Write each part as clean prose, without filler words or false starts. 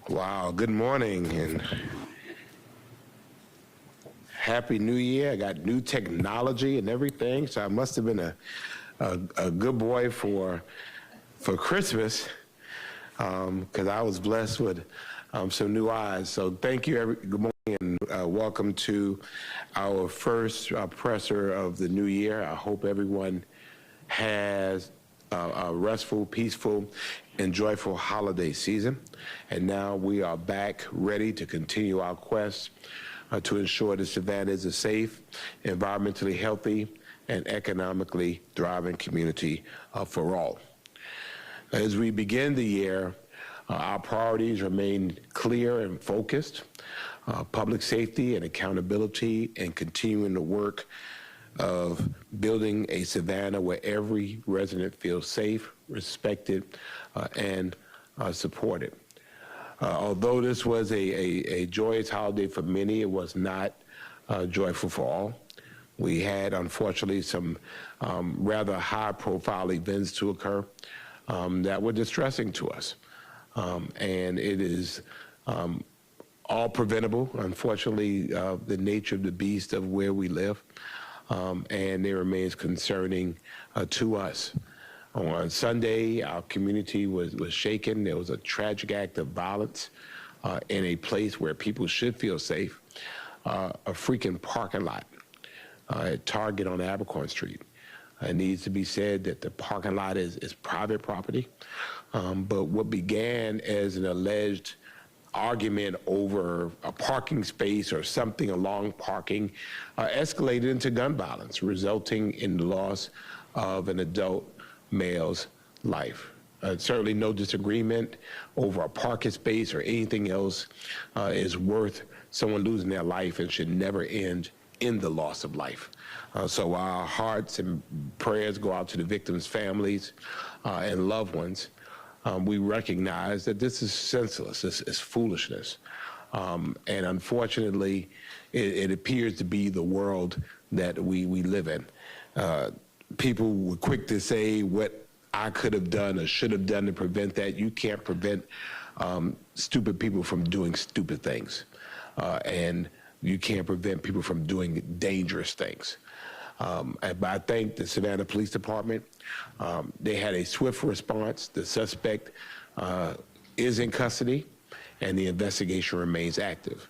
Wow, good morning and happy new year. I got new technology and everything, so I must have been a good boy for Christmas because I was blessed with some new eyes. So thank you, good morning, and welcome to our first presser of the new year. I hope everyone has a restful, peaceful, and joyful holiday season. And now we are back ready to continue our quest to ensure that Savannah is a safe, environmentally healthy, and economically thriving community for all. As we begin the year, our priorities remain clear and focused: public safety and accountability, and continuing the work of building a Savannah where every resident feels safe, respected, and supported. Although this was a joyous holiday for many, it was not joyful for all. We had, unfortunately, some rather high-profile events to occur that were distressing to us. And it is all preventable, unfortunately, the nature of the beast of where we live. And it remains concerning to us. On Sunday, our community was shaken. There was a tragic act of violence in a place where people should feel safe, a freaking parking lot at Target on Abercorn Street. It needs to be said that the parking lot is private property, but what began as an alleged argument over a parking space or something along parking escalated into gun violence, resulting in the loss of an adult male's life. Certainly no disagreement over a parking space or anything else is worth someone losing their life and should never end in the loss of life. So our hearts and prayers go out to the victims' families and loved ones. We recognize that this is senseless, this is foolishness. And unfortunately, it appears to be the world that we live in. People were quick to say what I could have done or should have done to prevent that. You can't prevent stupid people from doing stupid things. And you can't prevent people from doing dangerous things. But I thank the Savannah Police Department. They had a swift response. The suspect is in custody, and the investigation remains active.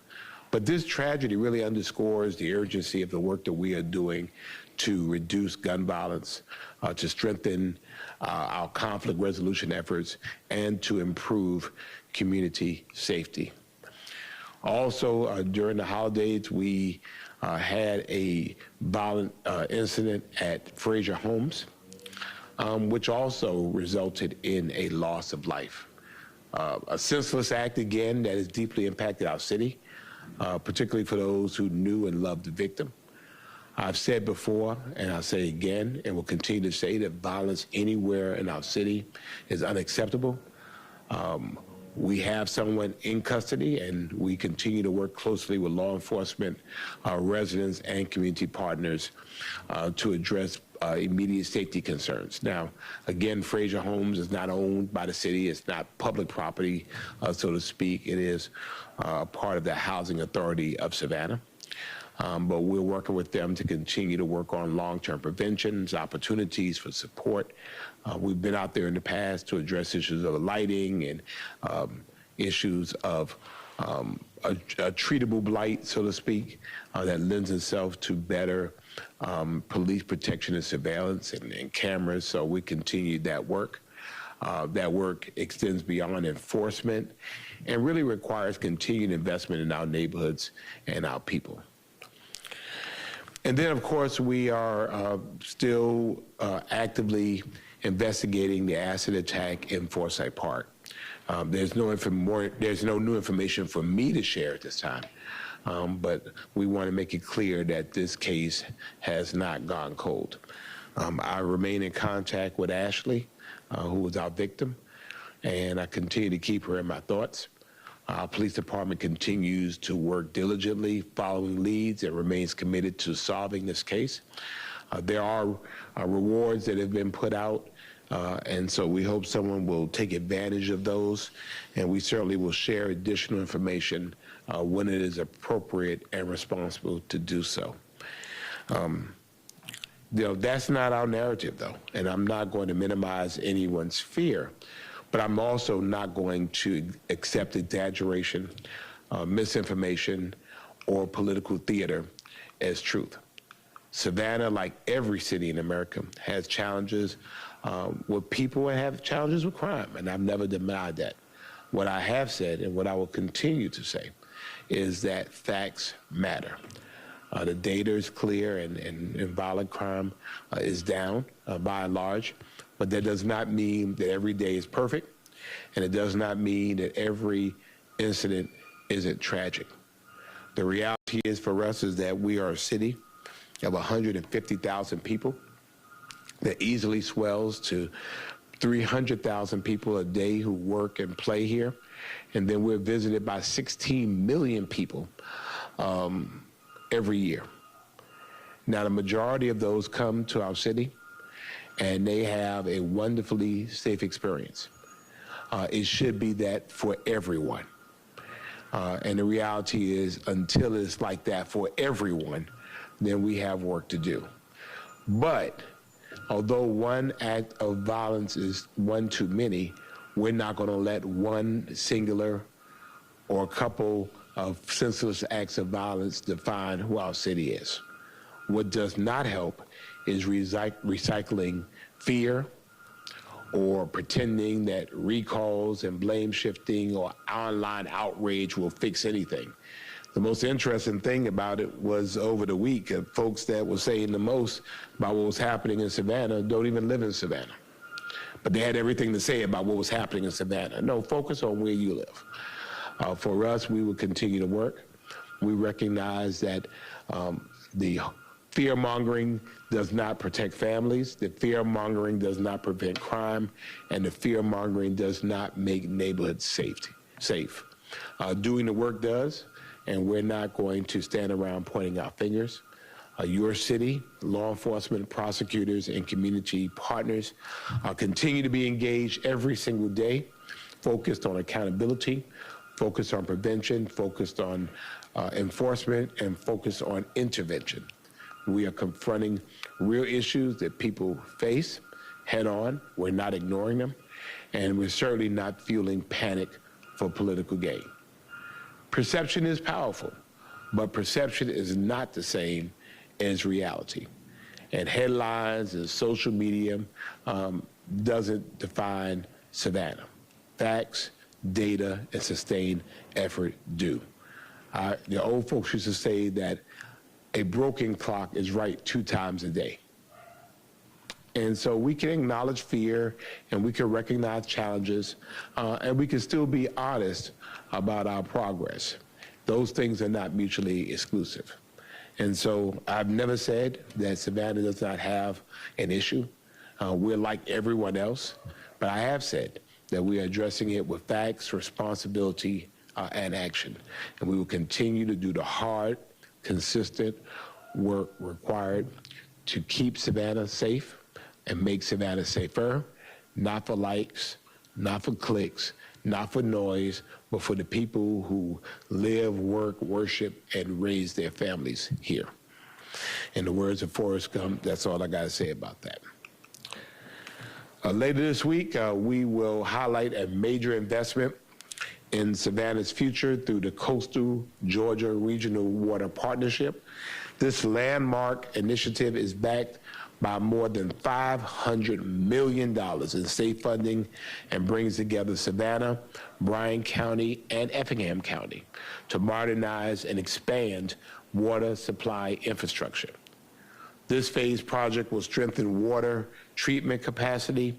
But this tragedy really underscores the urgency of the work that we are doing to reduce gun violence, to strengthen our conflict resolution efforts, and to improve community safety. Also, during the holidays, we had a violent incident at Frazier Homes, which also resulted in a loss of life. A senseless act, again, that has deeply impacted our city, particularly for those who knew and loved the victim. I've said before, and I'll say again, and will continue to say, that violence anywhere in our city is unacceptable. We have someone in custody, and we continue to work closely with law enforcement, residents, and community partners to address immediate safety concerns. Now, again, Frazier Homes is not owned by the city. It's not public property, so to speak. It is part of the Housing Authority of Savannah. But we're working with them to continue to work on long-term preventions, opportunities for support. We've been out there in the past to address issues of lighting and issues of a treatable blight, so to speak, that lends itself to better police protection and surveillance and cameras. So we continue that work. That work extends beyond enforcement and really requires continued investment in our neighborhoods and our people. And then, of course, we are still actively investigating the acid attack in Forsyth Park. There's no new information for me to share at this time, but we want to make it clear that this case has not gone cold. I remain in contact with Ashley, who was our victim, and I continue to keep her in my thoughts. Our police department continues to work diligently, following leads, and remains committed to solving this case. There are rewards that have been put out And so we hope someone will take advantage of those, and we certainly will share additional information when it is appropriate and responsible to do so. That's not our narrative, though, and I'm not going to minimize anyone's fear, but I'm also not going to accept exaggeration, misinformation, or political theater as truth. Savannah, like every city in America, has challenges with people and have challenges with crime, and I've never denied that. What I have said and what I will continue to say is that facts matter. The data is clear, and violent crime is down by and large, but that does not mean that every day is perfect, and it does not mean that every incident isn't tragic. The reality is for us is that we are a city of 150,000 people that easily swells to 300,000 people a day who work and play here, and then we're visited by 16 million people every year. Now, the majority of those come to our city, and they have a wonderfully safe experience. It should be that for everyone. And the reality is, until it's like that for everyone, then we have work to do. But although one act of violence is one too many, we're not going to let one singular or a couple of senseless acts of violence define who our city is. What does not help is recycling fear or pretending that recalls and blame shifting or online outrage will fix anything. The most interesting thing about it was over the week, folks that were saying the most about what was happening in Savannah don't even live in Savannah. But they had everything to say about what was happening in Savannah. No, focus on where you live. For us, we will continue to work. We recognize that the fear-mongering does not protect families, the fear-mongering does not prevent crime, and the fear-mongering does not make neighborhoods safe. Doing the work does, and we're not going to stand around pointing our fingers. Your city, law enforcement, prosecutors, and community partners continue to be engaged every single day, focused on accountability, focused on prevention, focused on enforcement, and focused on intervention. We are confronting real issues that people face head on. We're not ignoring them, and we're certainly not fueling panic for political gain. Perception is powerful, but perception is not the same as reality. And headlines and social media doesn't define Savannah. Facts, data, and sustained effort do. The old folks used to say that a broken clock is right 2 times a day. And so we can acknowledge fear, and we can recognize challenges, and we can still be honest about our progress. Those things are not mutually exclusive. And so I've never said that Savannah does not have an issue. We're like everyone else, but I have said that we are addressing it with facts, responsibility, and action. And we will continue to do the hard, consistent work required to keep Savannah safe and make Savannah safer, not for likes, not for clicks, not for noise, but for the people who live, work, worship, and raise their families here. In the words of Forrest Gump, that's all I got to say about that. Later this week, we will highlight a major investment in Savannah's future through the Coastal Georgia Regional Water Partnership. This landmark initiative is backed by more than $500 million in state funding and brings together Savannah, Bryan County, and Effingham County to modernize and expand water supply infrastructure. This phase project will strengthen water treatment capacity,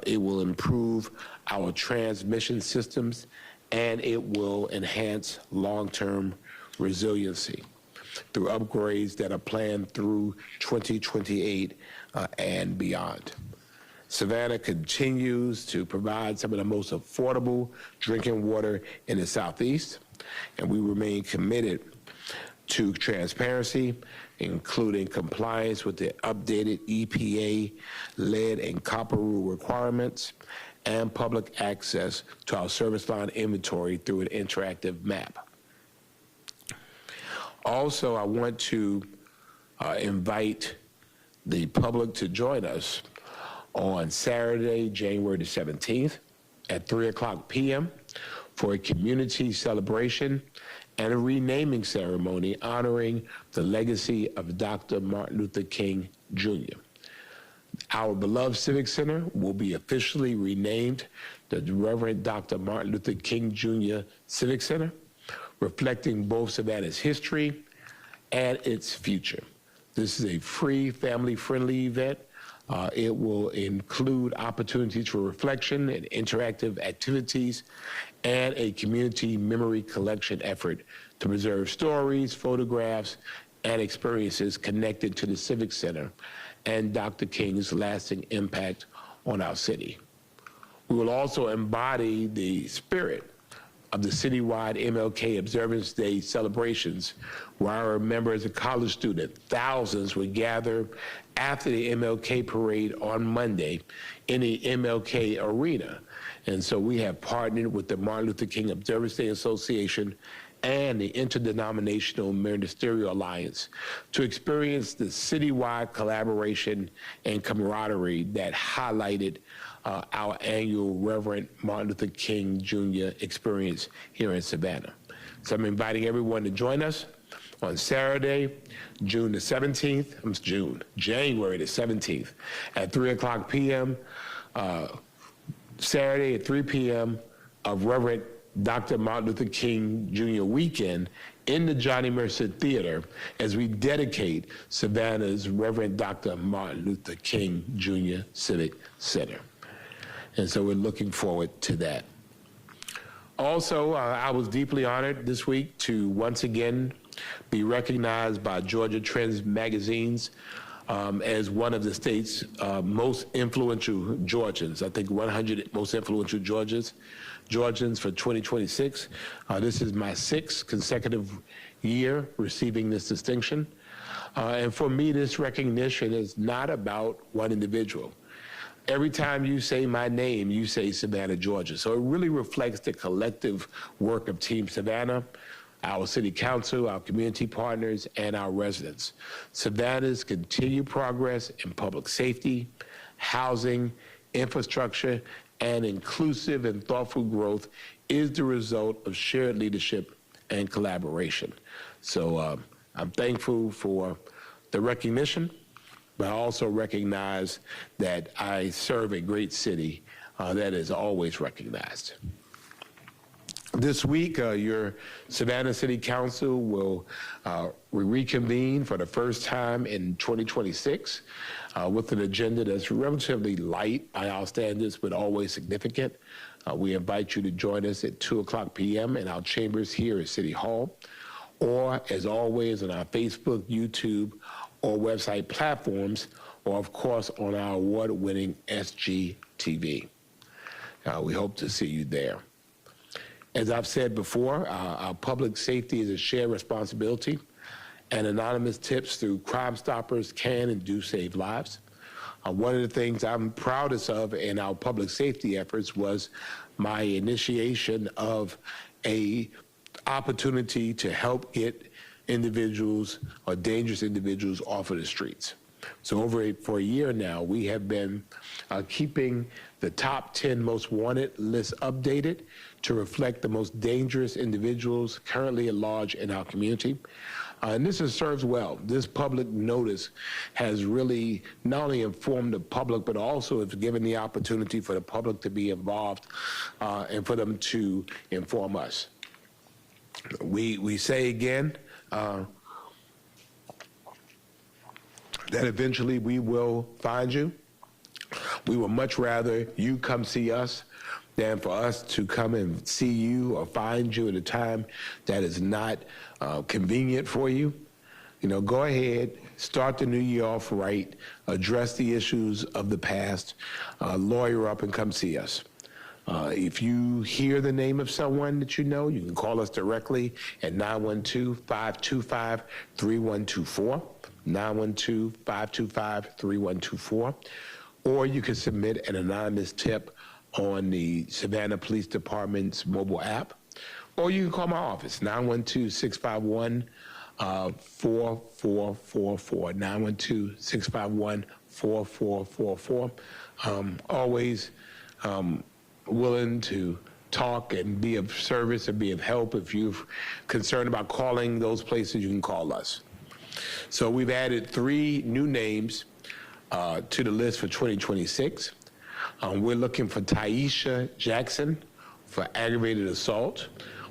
it will improve our transmission systems, and it will enhance long-term resiliency through upgrades that are planned through 2028 and beyond. Savannah continues to provide some of the most affordable drinking water in the Southeast, and we remain committed to transparency, including compliance with the updated EPA lead and copper rule requirements, and public access to our service line inventory through an interactive map. Also, I want to invite the public to join us on Saturday, January the 17th at 3:00 p.m. for a community celebration and a renaming ceremony honoring the legacy of Dr. Martin Luther King Jr. Our beloved Civic Center will be officially renamed the Reverend Dr. Martin Luther King Jr. Civic Center, reflecting both Savannah's history and its future. This is a free, family-friendly event. It will include opportunities for reflection and interactive activities and a community memory collection effort to preserve stories, photographs, and experiences connected to the Civic Center and Dr. King's lasting impact on our city. We will also embody the spirit of the citywide MLK Observance Day celebrations, where I remember as a college student, thousands would gather after the MLK parade on Monday in the MLK Arena. And so we have partnered with the Martin Luther King Observance Day Association and the Interdenominational Ministerial Alliance to experience the citywide collaboration and camaraderie that highlighted our annual Reverend Martin Luther King Jr. experience here in Savannah. So I'm inviting everyone to join us on Saturday, January the 17th at 3:00 p.m. Saturday at 3 p.m. of Reverend Dr. Martin Luther King Jr. weekend in the Johnny Mercer Theater as we dedicate Savannah's Reverend Dr. Martin Luther King Jr. Civic Center. And so we're looking forward to that. Also, I was deeply honored this week to once again be recognized by Georgia Trends magazines as one of the state's most influential Georgians. I think 100 most influential Georgians for 2026. This is my 6th consecutive year receiving this distinction. And for me, this recognition is not about one individual. Every time you say my name, you say Savannah, Georgia. So it really reflects the collective work of Team Savannah, our city council, our community partners, and our residents. Savannah's continued progress in public safety, housing, infrastructure, and inclusive and thoughtful growth is the result of shared leadership and collaboration. So I'm thankful for the recognition, but I also recognize that I serve a great city that is always recognized. This week, your Savannah City Council will reconvene for the first time in 2026 with an agenda that's relatively light by our standards, but always significant. We invite you to join us at 2:00 p.m. in our chambers here at City Hall, or as always on our Facebook, YouTube, or website platforms, or of course on our award-winning SGTV. We hope to see you there. As I've said before, our public safety is a shared responsibility, and anonymous tips through Crime Stoppers can and do save lives. One of the things I'm proudest of in our public safety efforts was my initiation of a opportunity to help get individuals or dangerous individuals off of the streets. So for a year now, we have been keeping the top 10 most wanted list updated to reflect the most dangerous individuals currently at large in our community. And this serves well. This public notice has really not only informed the public, but also has given the opportunity for the public to be involved and for them to inform us. We say again, that eventually we will find you. We would much rather you come see us than for us to come and see you or find you at a time that is not convenient for you. You know, go ahead, start the new year off right, address the issues of the past, lawyer up and come see us. If you hear the name of someone that you know, you can call us directly at 912-525-3124. 912-525-3124. Or you can submit an anonymous tip on the Savannah Police Department's mobile app. Or you can call my office, 912-651-4444, 912-651-4444. Always willing to talk and be of service and be of help. If you're concerned about calling those places, you can call us. So we've added 3 new names to the list for 2026. We're looking for Taisha Jackson for aggravated assault.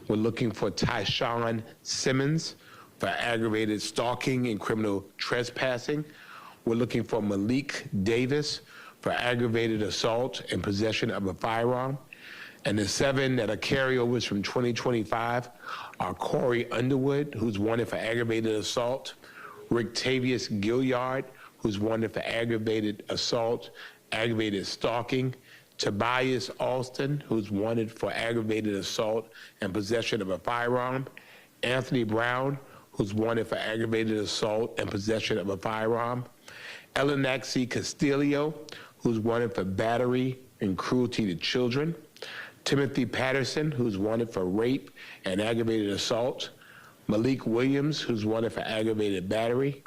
We're looking for Tyshawn Simmons for aggravated stalking and criminal trespassing. We're looking for Malik Davis for aggravated assault and possession of a firearm. And the 7 that are carryovers from 2025 are Corey Underwood, who's wanted for aggravated assault, Rictavius Gilliard, who's wanted for aggravated assault, aggravated stalking, Tobias Alston, who's wanted for aggravated assault and possession of a firearm, Anthony Brown, who's wanted for aggravated assault and possession of a firearm, Elinaxi Castillo, who's wanted for battery and cruelty to children, Timothy Patterson, who's wanted for rape and aggravated assault, Malik Williams, who's wanted for aggravated battery,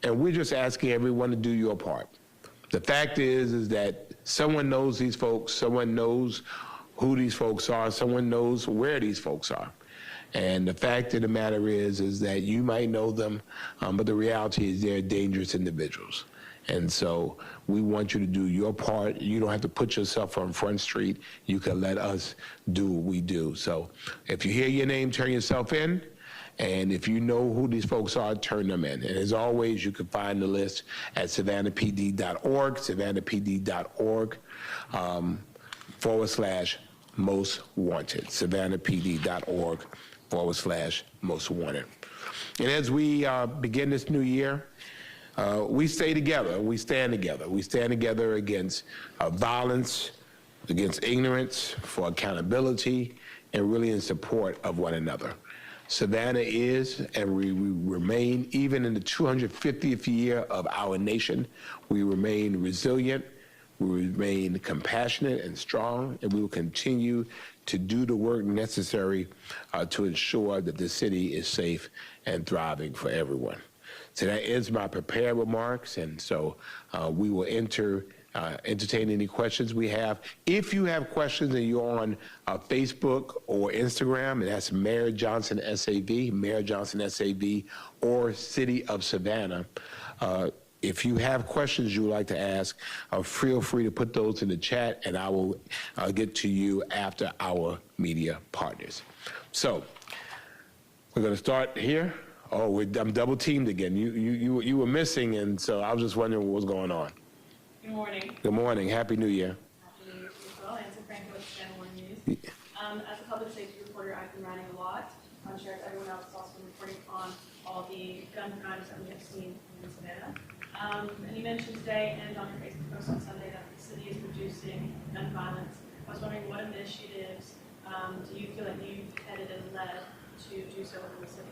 and we're just asking everyone to do your part. The fact is that someone knows these folks, someone knows who these folks are, someone knows where these folks are. And the fact of the matter is that you might know them, but the reality is they're dangerous individuals. And so we want you to do your part. You don't have to put yourself on Front Street. You can let us do what we do. So if you hear your name, turn yourself in. And if you know who these folks are, turn them in. And as always, you can find the list at savannahpd.org, savannahpd.org /most wanted, savannahpd.org /most wanted. And as we begin this new year, we stay together, we stand together. We stand together against violence, against ignorance, for accountability, and really in support of one another. Savannah is, and we remain, even in the 250th year of our nation, we remain resilient, we remain compassionate and strong, and we will continue to do the work necessary to ensure that the city is safe and thriving for everyone. So that ends my prepared remarks, and so we will entertain any questions we have. If you have questions and you're on Facebook or Instagram, and that's Mayor Johnson SAV, Mayor Johnson SAV, or City of Savannah, if you have questions you would like to ask, feel free to put those in the chat, and I will get to you after our media partners. So we're going to start here. Oh, I'm double teamed again. You were missing, and so I was just wondering what was going on. Good morning. Good morning. Happy New Year. Happy New Year to you as well. Anson Franco with Channel 1 News. As a public safety reporter, I've been writing a lot. I'm sure as everyone else has also been reporting on all the gun crimes that we have seen in Savannah. And you mentioned today and on your Facebook post on Sunday that the city is reducing gun violence. I was wondering what initiatives do you feel like you've headed and led to do so within the city?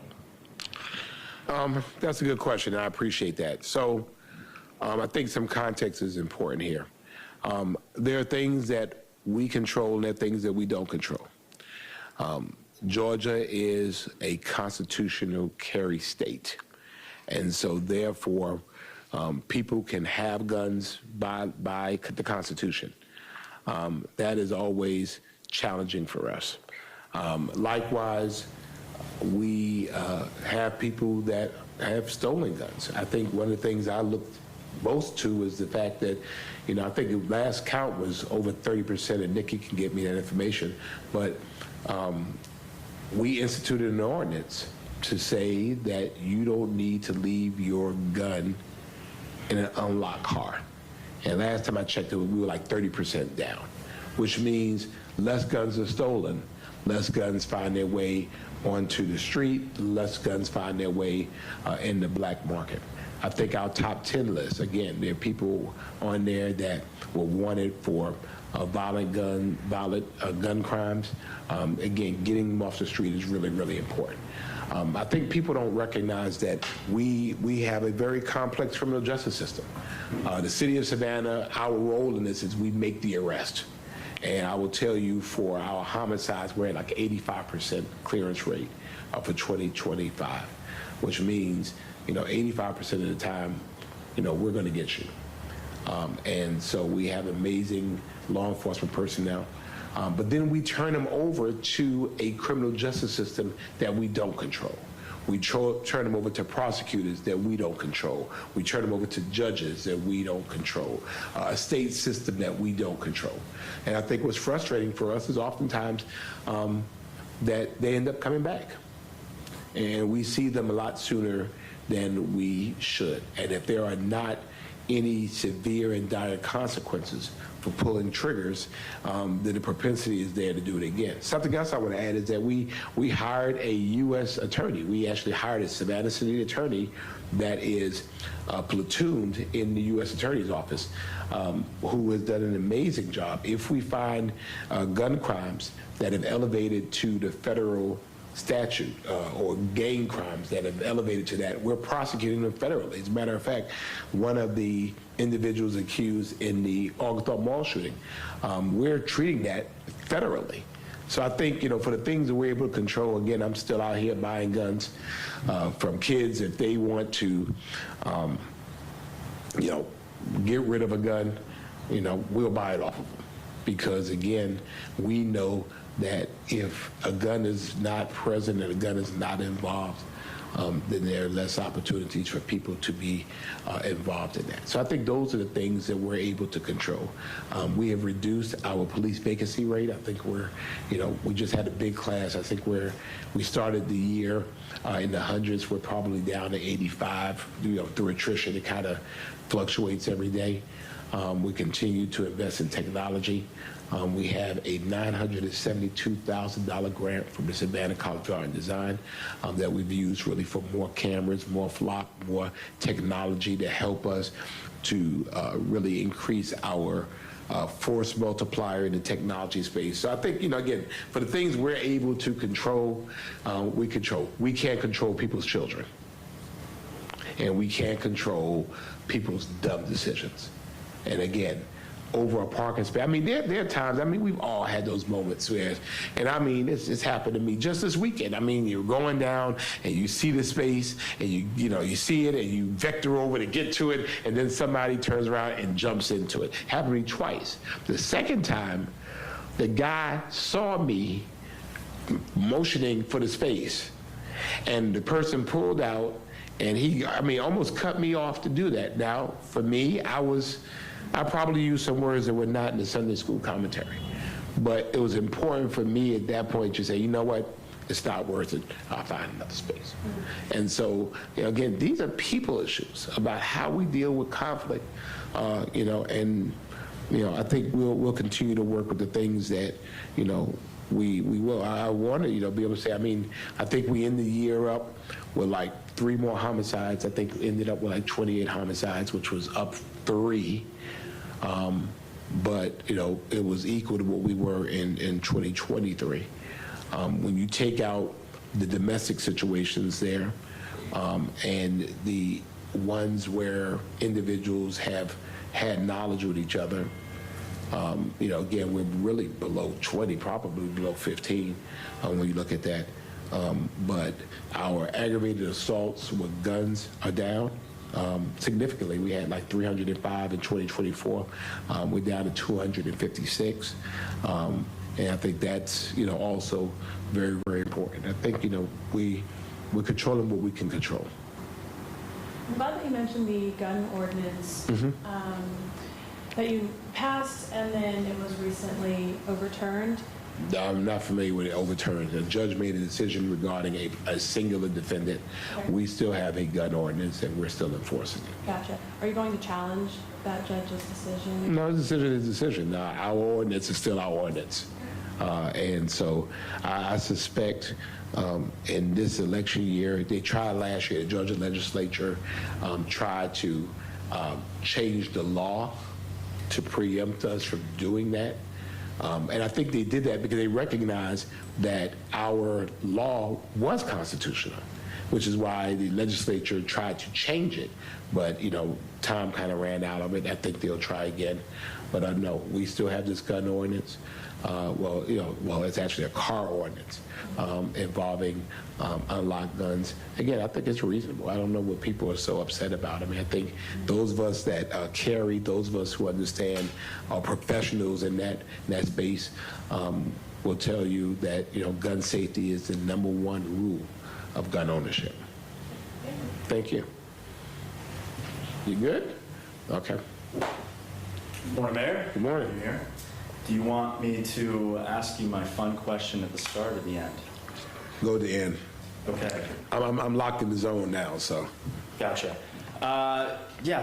That's a good question, and I appreciate that. So I think some context is important here. There are things that we control and there are things that we don't control. Georgia is a constitutional carry state, and so therefore people can have guns by the Constitution. That is always challenging for us. Likewise, we have people that have stolen guns. I think one of the things I looked most to is the fact that, I think the last count was over 30%, and Nikki can get me that information, but we instituted an ordinance to say that you don't need to leave your gun in an unlocked car. And last time I checked it, we were like 30% down, which means less guns are stolen, less guns find their way onto the street, less guns find their way in the black market. I think our top 10 list, again, there are people on there that were wanted for violent gun crimes. Again, getting them off the street is really, really important. I think people don't recognize that we have a very complex criminal justice system. The city of Savannah, our role in this is we make the arrest. And I will tell you, for our homicides, we're at like 85% clearance rate for 2025, which means, 85% of the time, we're going to get you. And so we have amazing law enforcement personnel. But then we turn them over to a criminal justice system that we don't control. We turn them over to prosecutors that we don't control. We turn them over to judges that we don't control, a state system that we don't control. And I think what's frustrating for us is oftentimes that they end up coming back. And we see them a lot sooner than we should. And if there are not any severe and dire consequences for pulling triggers, then the propensity is there to do it again. Something else I want to add is that we hired a U.S. attorney. We actually hired a Savannah City attorney that is platooned in the U.S. Attorney's Office, who has done an amazing job. If we find gun crimes that have elevated to the federal statute or gang crimes that have elevated to that, we're prosecuting them federally. As a matter of fact, one of the individuals accused in the August Mall shooting, we're treating that federally. So I think, for the things that we're able to control, again, I'm still out here buying guns from kids. If they want to, get rid of a gun, we'll buy it off of them. Because, again, we know that if a gun is not present and a gun is not involved, then there are less opportunities for people to be involved in that. So I think those are the things that we're able to control. We have reduced our police vacancy rate. I think we just had a big class. I think we started the year in the hundreds. We're probably down to 85, through attrition. It kind of fluctuates every day. We continue to invest in technology. We have a $972,000 grant from the Savannah College of Art and Design that we've used really for more cameras, more flock, more technology to help us to really increase our force multiplier in the technology space. So I think, again, for the things we're able to control, we control. We can't control people's children. And we can't control people's dumb decisions. And again, over a parking space. There are times, we've all had those moments where, and it's happened to me just this weekend. You're going down and you see the space and you see it and you vector over to get to it, and then somebody turns around and jumps into it. Happened to me twice. The second time, the guy saw me motioning for the space, and the person pulled out, and he almost cut me off to do that. Now, for me, I probably used some words that were not in the Sunday school commentary. But it was important for me at that point to say, you know what, it's not worth it. I'll find another space. And so, again, these are people issues about how we deal with conflict, and, I think we'll continue to work with the things that, we will. I want to, be able to say, I think we end the year up with like 3 more homicides. I think we ended up with like 28 homicides, which was up 3. But, it was equal to what we were in 2023. When you take out the domestic situations there and the ones where individuals have had knowledge with each other, again, we're really below 20, probably below 15 when you look at that. But our aggravated assaults with guns are down significantly. We had like 305 in 2024. We're down to 256. And I think that's, also very, very important. I think, we're controlling what we can control. I'm glad that you mentioned the gun ordinance that you passed and then it was recently overturned. I'm not familiar with it overturned. The judge made a decision regarding a singular defendant. Okay. We still have a gun ordinance and we're still enforcing it. Gotcha. Are you going to challenge that judge's decision? No, his decision is a decision. Our ordinance is still our ordinance. And so I suspect in this election year, they tried last year, the Georgia legislature tried to change the law to preempt us from doing that. And I think they did that because they recognized that our law was constitutional, which is why the legislature tried to change it. But, time kind of ran out of it. I think they'll try again. But no, we still have this gun ordinance. It's actually a car ordinance involving unlocked guns. Again, I think it's reasonable. I don't know what people are so upset about. I mean, I think those of us that carry, those of us who understand, are professionals in that space, will tell you that gun safety is the #1 rule of gun ownership. Thank you. You good? Okay. Morning, Mayor. Good morning. Good here. Do you want me to ask you my fun question at the start or the end? Go to the end. Okay. I'm locked in the zone now, so. Gotcha.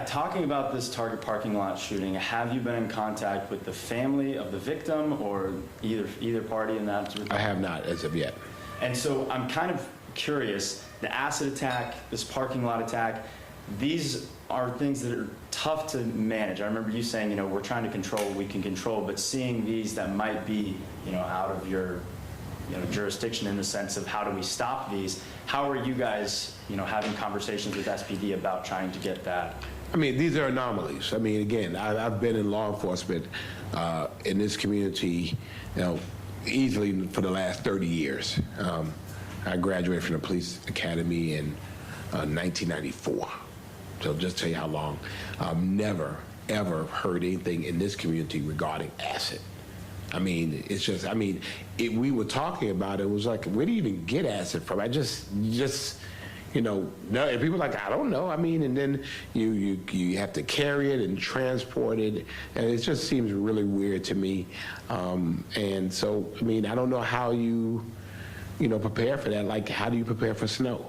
Talking about this Target parking lot shooting, have you been in contact with the family of the victim or either party in that? I have not as of yet. And so I'm kind of curious, the acid attack, this parking lot attack, these are things that are tough to manage. I remember you saying, we're trying to control what we can control, but seeing these that might be, out of your, jurisdiction in the sense of how do we stop these? How are you guys, having conversations with SPD about trying to get that? I mean, these are anomalies. I mean, again, I've been in law enforcement in this community, easily for the last 30 years. I graduated from the police academy in 1994. So just tell you how long. I've never, ever heard anything in this community regarding acid. I mean, it's just, we were talking about it, it was like, where do you even get acid from? I just, no, and people are like, I don't know. I mean, and then you have to carry it and transport it, and it just seems really weird to me. And so, I don't know how you prepare for that. Like, how do you prepare for snow?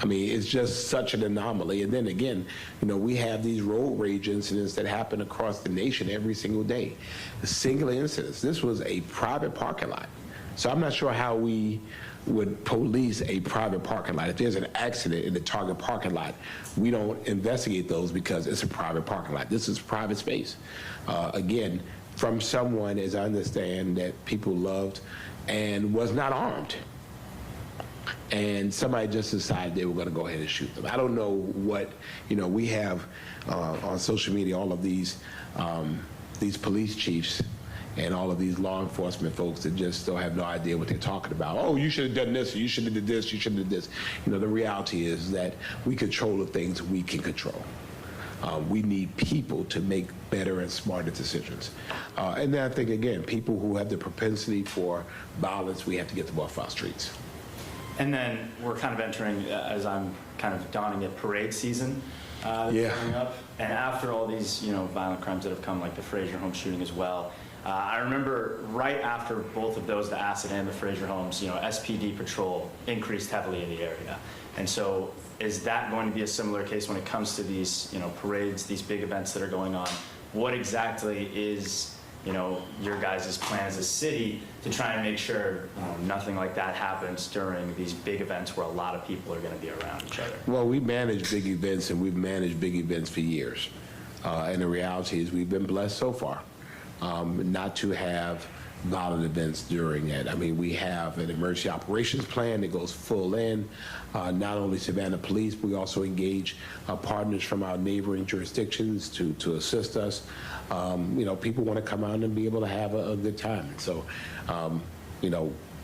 I mean, it's just such an anomaly. And then again, we have these road rage incidents that happen across the nation every single day. Single incidents. This was a private parking lot. So I'm not sure how we would police a private parking lot. If there's an accident in the Target parking lot, we don't investigate those because it's a private parking lot. This is private space. Again, from someone, as I understand, that people loved and was not armed. And somebody just decided they were going to go ahead and shoot them. I don't know what, we have on social media all of these police chiefs and all of these law enforcement folks that just still have no idea what they're talking about. Oh, you should have done this, or you should have did this, you should have did this. The reality is that we control the things we can control. We need people to make better and smarter decisions. And then I think, again, people who have the propensity for violence, we have to get them off our streets. And then we're kind of entering, as I'm kind of dawning at parade season coming up. And after all these, violent crimes that have come, like the Fraser home shooting as well, I remember right after both of those, the acid and the Fraser homes, SPD patrol increased heavily in the area. And so is that going to be a similar case when it comes to these, parades, these big events that are going on? What exactly is your guys' plan as a city to try and make sure nothing like that happens during these big events where a lot of people are going to be around each other? Well, we manage big events, and we've managed big events for years. And the reality is we've been blessed so far not to have violent events during that. I mean, we have an emergency operations plan that goes full in. Not only Savannah Police, but we also engage partners from our neighboring jurisdictions to assist us. People want to come out and be able to have a good time. And so,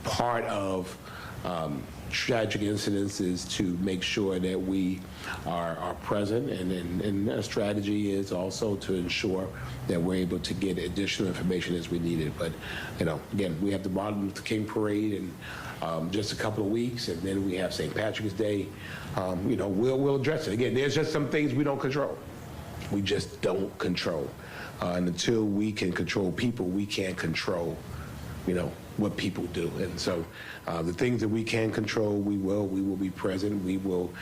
part of tragic incidents is to make sure that we are present, and a strategy is also to ensure that we're able to get additional information as we need it. But, again, we have the Martin Luther King Parade in just a couple of weeks, and then we have St. Patrick's Day. We'll address it. Again, there's just some things we don't control. We just don't control. And until we can control people, we can't control, what people do. And so the things that we can control, we will be present. We will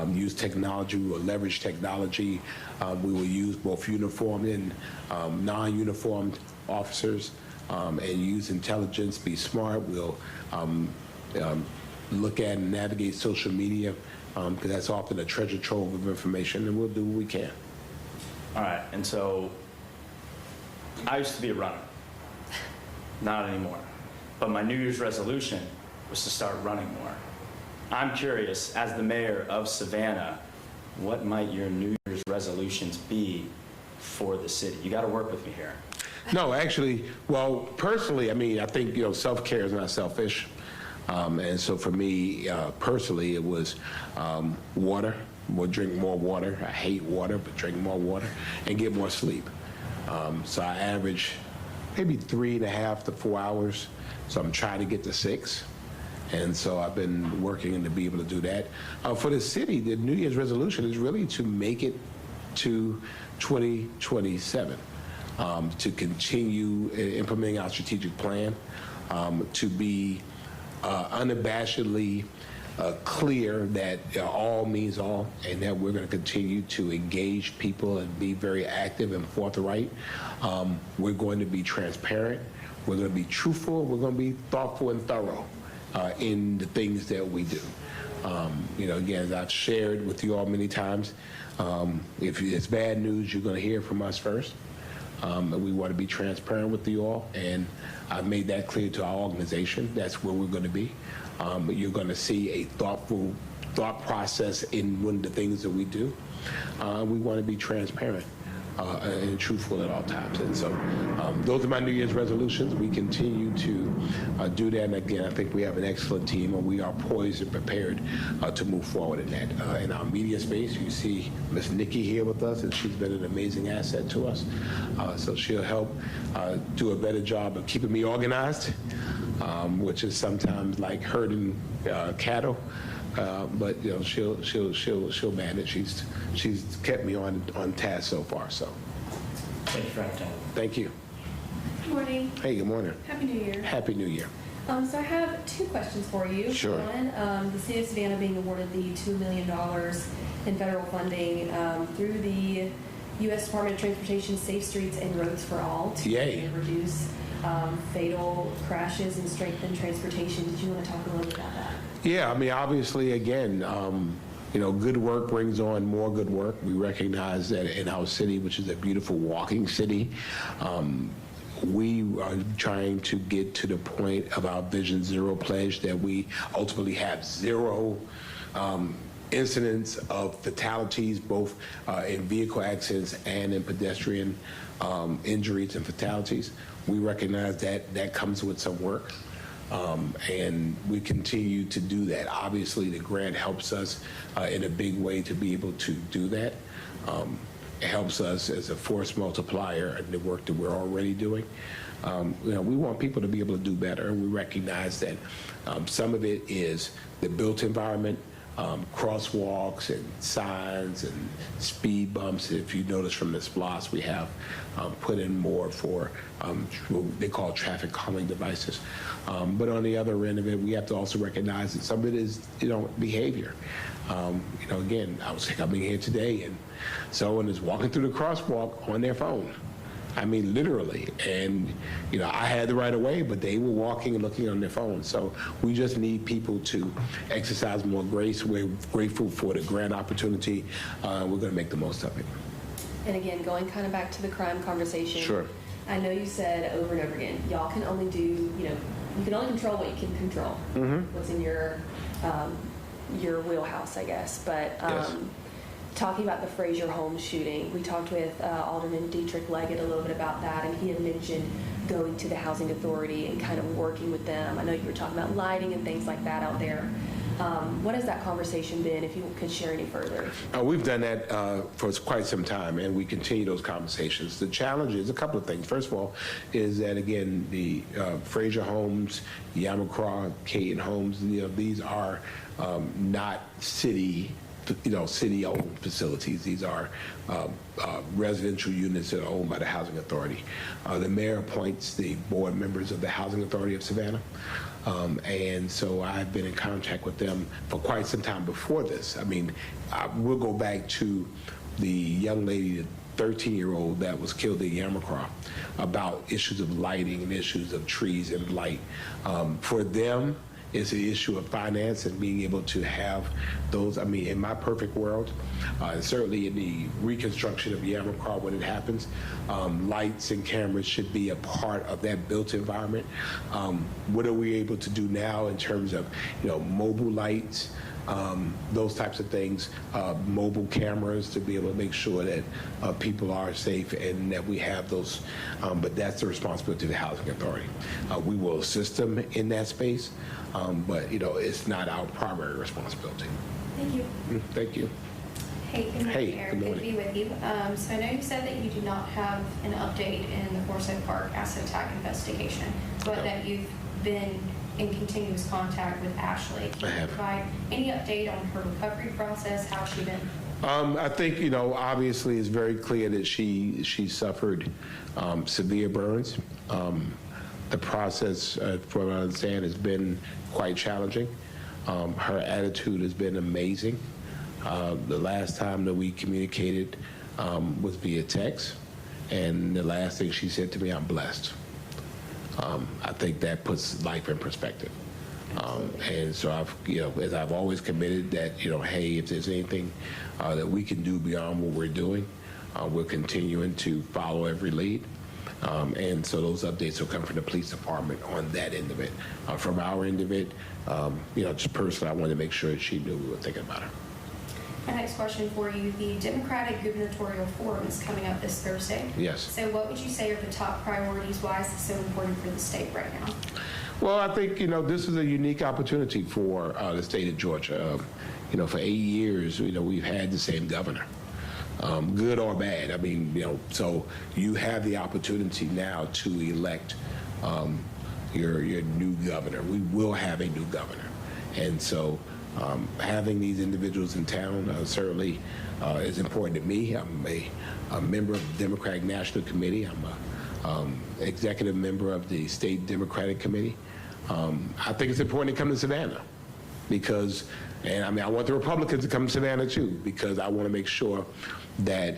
use technology. We will leverage technology. We will use both uniformed and non-uniformed officers and use intelligence, be smart. We'll look at and navigate social media because that's often a treasure trove of information, and we'll do what we can. All right, and so I used to be a runner. Not anymore. But my New Year's resolution was to start running more. I'm curious, as the mayor of Savannah, what might your New Year's resolutions be for the city? You got to work with me here. No, actually, well, personally, I mean, I think, self-care is not selfish. And so for me, personally, it was water. We'll drink more water. I hate water, but drink more water and get more sleep. So I average maybe 3.5 to 4 hours. So I'm trying to get to 6. And so I've been working to be able to do that. For the city, the New Year's resolution is really to make it to 2027, to continue implementing our strategic plan, to be unabashedly clear that all means all, and that we're going to continue to engage people and be very active and forthright. We're going to be transparent. We're going to be truthful. We're going to be thoughtful and thorough in the things that we do. Again, as I've shared with you all many times, if it's bad news, you're going to hear from us first. We want to be transparent with you all, and I've made that clear to our organization. That's where we're going to be. But you're going to see a thoughtful thought process in one of the things that we do. We want to be transparent and truthful at all times. And so those are my New Year's resolutions. We continue to do that. And again, I think we have an excellent team, and we are poised and prepared to move forward in that. In our media space, you see Miss Nikki here with us, and she's been an amazing asset to us. So she'll help do a better job of keeping me organized, which is sometimes like herding cattle. But she'll manage. She's kept me on task so far. So Thank you for having me. thank you. Good morning. Hey, good morning. Happy New Year. Happy New Year. So I have 2 questions for you. Sure. One, the city of Savannah being awarded the $2 million in federal funding through the U.S. Department of Transportation Safe Streets and Roads for All to Yay. reduce fatal crashes and strengthen transportation. Did you want to talk a little bit about that? Yeah, I mean, obviously, again, good work brings on more good work. We recognize that in our city, which is a beautiful walking city, we are trying to get to the point of our Vision Zero pledge that we ultimately have 0 incidents of fatalities, both in vehicle accidents and in pedestrian injuries and fatalities. We recognize that that comes with some work. And we continue to do that. Obviously, the grant helps us in a big way to be able to do that. It helps us as a force multiplier in the work that we're already doing. We want people to be able to do better, and we recognize that some of it is the built environment, crosswalks and signs and speed bumps. If you notice from the SPLOST, we have put in more for what they call traffic calming devices. But on the other end of it, we have to also recognize that some of it is, behavior. Again, I was coming here today, and someone is walking through the crosswalk on their phone. I mean, literally. And, I had the right of way, but they were walking and looking on their phone. So we just need people to exercise more grace. We're grateful for the grant opportunity. We're going to make the most of it. And again, going kind of back to the crime conversation. Sure. I know you said over and over again, y'all can only do, you can only control what you can control. Mm-hmm. What's in your wheelhouse, I guess. But Yes. talking about the Frazier Holmes shooting, we talked with Alderman Dietrich Leggett a little bit about that, and he had mentioned going to the Housing Authority and kind of working with them. I know you were talking about lighting and things like that out there. What has that conversation been, if you could share any further? We've done that for quite some time, and we continue those conversations. The challenge is a couple of things. First of all, is that, again, the Frazier Homes, Yamacraw, Caton Homes, these are not city-owned facilities. These are residential units that are owned by the Housing Authority. The mayor appoints the board members of the Housing Authority of Savannah. And so I've been in contact with them for quite some time before this. I mean, we'll go back to the young lady, the 13-year-old that was killed in Yamacraw, about issues of lighting and issues of trees and light. For them it's an issue of finance and being able to have those. I mean, in my perfect world, and certainly in the reconstruction of Yammer Car when it happens, lights and cameras should be a part of that built environment. What are we able to do now in terms of, mobile lights, those types of things, mobile cameras to be able to make sure that people are safe and that we have those, but that's the responsibility of the Housing Authority. We will assist them in that space, but it's not our primary responsibility. Thank you. Thank you. Hey, good morning, Hey, Mayor. good Good to morning. be with you. So I know you said that you do not have an update in the Forsyth Park asset attack investigation, but No. that you've been in continuous contact with Ashley. Can I you have. provide any update on her recovery process? How's she been? I think, obviously it's very clear that she suffered severe burns. The process, from what I understand, has been quite challenging. Her attitude has been amazing. The last time that we communicated was via text, and the last thing she said to me, "I'm blessed." I think that puts life in perspective. And so as I've always committed that, hey, if there's anything that we can do beyond what we're doing, we're continuing to follow every lead. And so those updates will come from the police department on that end of it. From our end of it, just personally, I wanted to make sure that she knew we were thinking about her. My next question for you, the Democratic Gubernatorial Forum is coming up this Thursday. Yes. So what would you say are the top priorities? Why is this so important for the state right now? Well, I think, this is a unique opportunity for the state of Georgia. For 8 years, we've had the same governor, good or bad. I mean, so you have the opportunity now to elect your new governor. We will have a new governor. And so having these individuals in town certainly is important to me. I'm a member of the Democratic National Committee. I'm a executive member of the State Democratic Committee. I think it's important to come to Savannah because, I want the Republicans to come to Savannah too, because I want to make sure that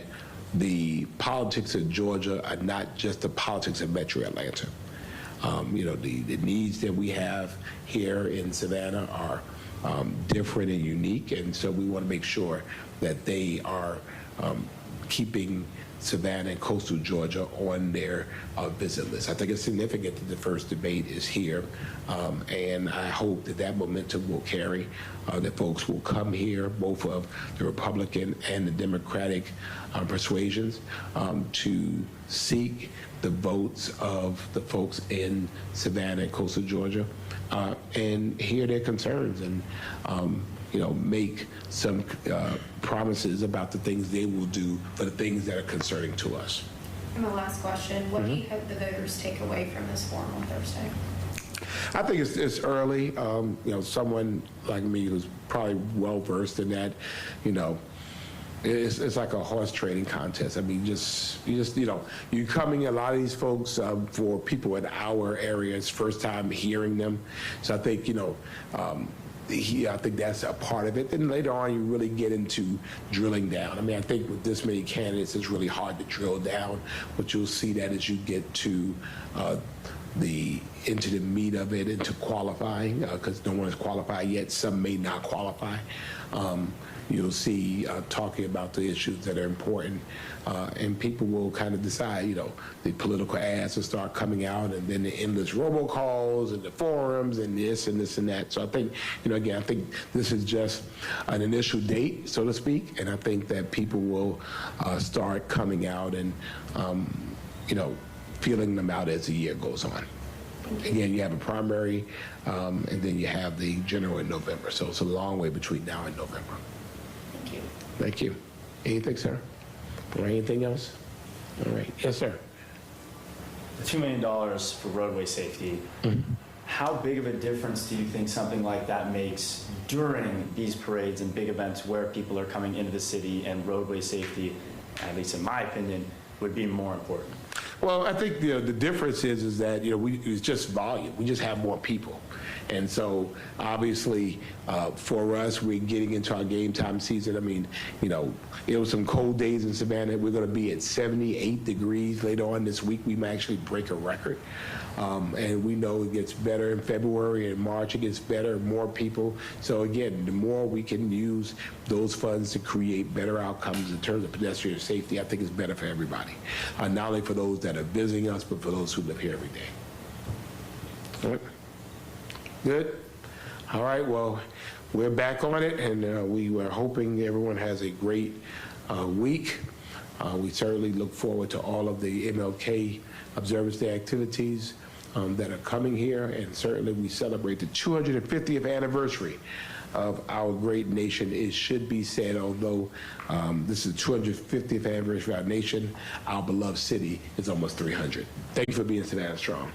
the politics of Georgia are not just the politics of Metro Atlanta. The needs that we have here in Savannah are different and unique, and so we want to make sure that they are keeping Savannah and coastal Georgia on their visit list. I think it's significant that the first debate is here, and I hope that momentum will carry, that folks will come here, both of the Republican and the Democratic persuasions, to seek the votes of the folks in Savannah and coastal Georgia, and hear their concerns and make some promises about the things they will do for the things that are concerning to us. And my last question, what do you hope the voters take away from this forum on Thursday? I think it's early. Someone like me who's probably well-versed in that, it's like a horse trading contest. I mean, you're coming, a lot of these folks, for people in our area, it's first time hearing them. So I think, I think that's a part of it. Then later on, you really get into drilling down. I think with this many candidates, it's really hard to drill down, but you'll see that as you get to into the meat of it, into qualifying, because no one is qualified yet. Some may not qualify. You'll see talking about the issues that are important, and people will kind of decide, the political ads will start coming out, and then the endless robocalls and the forums and this and this and that. So I think, again, I think this is just an initial date, so to speak, and I think that people will start coming out and, feeling them out as the year goes on. Again, you have a primary, and then you have the general in November. So it's a long way between now and November. Thank you. Thank you. Anything, sir? Or anything else? All right. Yes, sir. The $2 million for roadway safety, how big of a difference do you think something like that makes during these parades and big events where people are coming into the city and roadway safety, at least in my opinion, would be more important? Well, I think the difference is that it's just volume. We just have more people, and so obviously for us, we're getting into our game time season. I mean, it was some cold days in Savannah. We're going to be at 78 degrees later on this week. We may actually break a record, and we know it gets better in February and March. It gets better, more people. So again, the more we can use those funds to create better outcomes in terms of pedestrian safety, I think it's better for everybody, not only for those that are visiting us, but for those who live here every day. All right. Good. All right. Well, we're back on it, and we were hoping everyone has a great week. We certainly look forward to all of the MLK Observance Day activities that are coming here, and certainly we celebrate the 250th anniversary of our great nation. It should be said, although this is the 250th anniversary of our nation, our beloved city is almost 300. Thank you for being Savannah Strong.